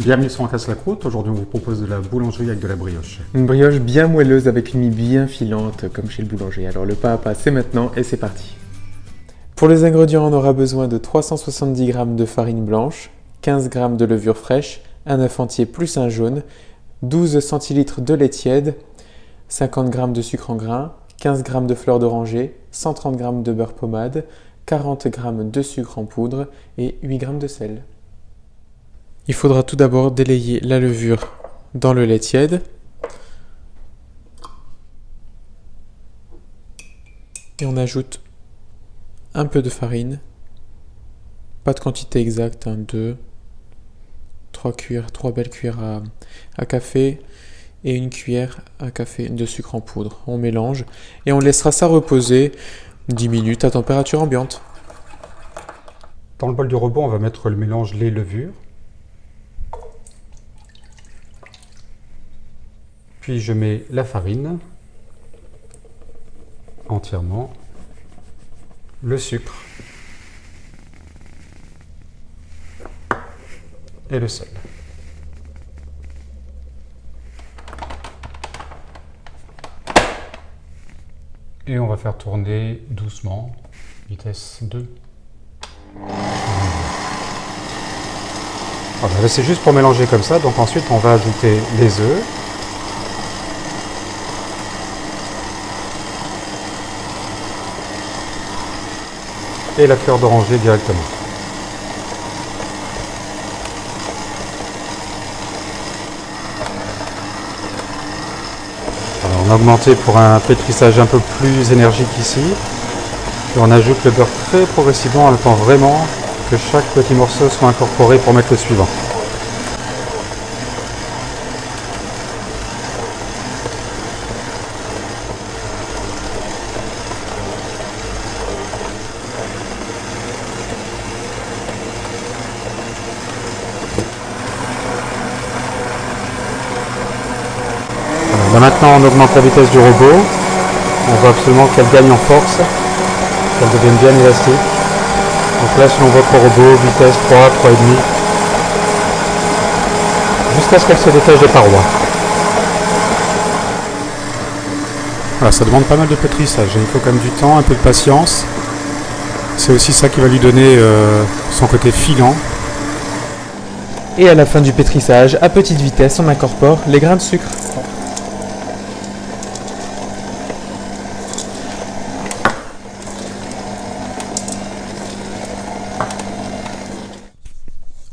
Bienvenue sur On casse la croûte. Aujourd'hui, on vous propose de la boulangerie avec de la brioche. Une brioche bien moelleuse avec une mie bien filante, comme chez le boulanger. Alors le pas à pas, c'est maintenant et c'est parti. Pour les ingrédients, on aura besoin de 370 g de farine blanche, 15 g de levure fraîche, un œuf entier plus un jaune, 12 centilitres de lait tiède, 50 g de sucre en grains, 15 g de fleur d'oranger, 130 g de beurre pommade, 40 g de sucre en poudre et 8 g de sel. Il faudra tout d'abord délayer la levure dans le lait tiède. Et on ajoute un peu de farine. Pas de quantité exacte, 2, 3 belles cuillères à café et une cuillère à café de sucre en poudre. On mélange et on laissera ça reposer 10 minutes à température ambiante. Dans le bol du robot, on va mettre le mélange lait-levure. Puis je mets la farine entièrement, le sucre et le sel. Et on va faire tourner doucement, vitesse 2. Voilà, là c'est juste pour mélanger comme ça, donc ensuite on va ajouter les œufs. Et la fleur d'oranger directement. Alors, on a augmenté pour un pétrissage un peu plus énergique ici. Et on ajoute le beurre très progressivement. On attend vraiment que chaque petit morceau soit incorporé pour mettre le suivant. Là maintenant on augmente la vitesse du robot, on veut absolument qu'elle gagne en force, qu'elle devienne bien élastique. Donc là selon votre robot, vitesse 3, 3,5, jusqu'à ce qu'elle se détache des parois. Voilà, ça demande pas mal de pétrissage, il faut quand même du temps, un peu de patience. C'est aussi ça qui va lui donner son côté filant. Et à la fin du pétrissage, à petite vitesse, on incorpore les grains de sucre.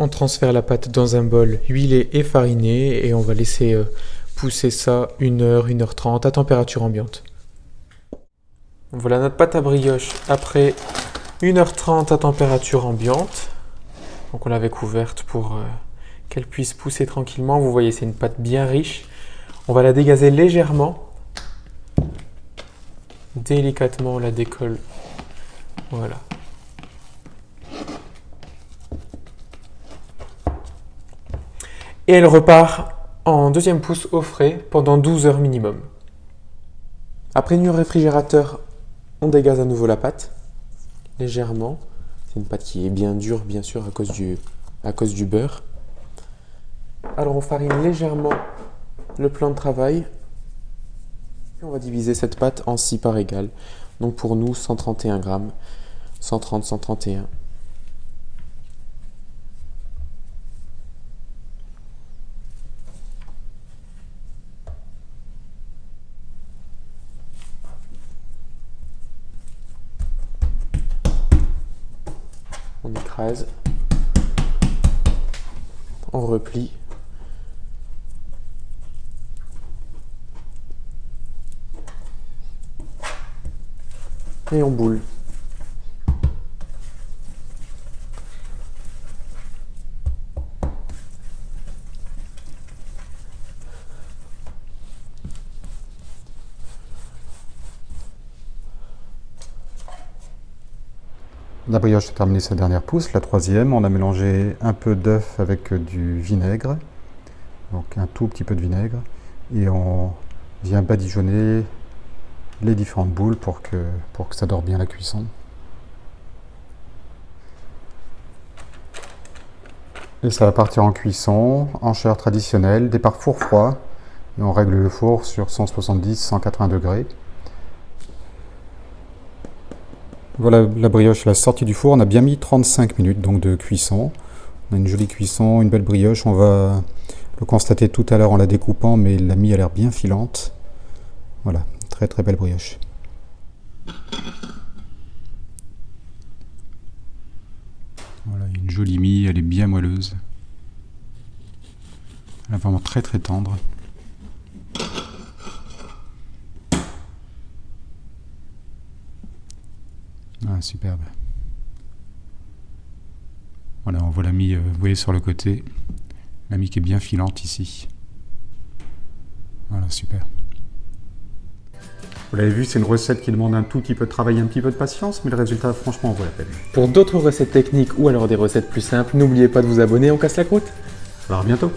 On transfère la pâte dans un bol huilé et fariné et on va laisser pousser ça 1h, 1h30 à température ambiante. Voilà notre pâte à brioche après 1h30 à température ambiante. Donc on l'avait couverte pour qu'elle puisse pousser tranquillement. Vous voyez, c'est une pâte bien riche. On va la dégazer légèrement. Délicatement, on la décolle. Voilà. Et elle repart en deuxième pouce au frais pendant 12 heures minimum. Après une réfrigérateur, on dégaze à nouveau la pâte, légèrement. C'est une pâte qui est bien dure, bien sûr, à cause du beurre. Alors on farine légèrement le plan de travail. Et on va diviser cette pâte en 6 parts égales. Donc pour nous, 131 grammes. 130, 131. On écrase, on replie, et on boule. La brioche a terminé sa dernière pousse, la troisième. On a mélangé un peu d'œuf avec du vinaigre, donc un tout petit peu de vinaigre, et on vient badigeonner les différentes boules pour que ça dore bien la cuisson. Et ça va partir en cuisson, enchère traditionnelle, départ four froid. Et on règle le four sur 170-180 degrés. Voilà la brioche à la sortie du four. On a bien mis 35 minutes donc de cuisson. On a une jolie cuisson, une belle brioche. On va le constater tout à l'heure en la découpant, mais la mie a l'air bien filante. Voilà, très très belle brioche. Voilà, une jolie mie, elle est bien moelleuse. Elle est vraiment très très tendre. Ah, superbe. Voilà, on voit la mie, vous voyez sur le côté, la mie qui est bien filante ici. Voilà, super. Vous l'avez vu, c'est une recette qui demande un tout petit peu de travail, un petit peu de patience, mais le résultat, franchement, en vaut la peine. Pour d'autres recettes techniques ou alors des recettes plus simples, n'oubliez pas de vous abonner, on casse la croûte. Alors, à bientôt.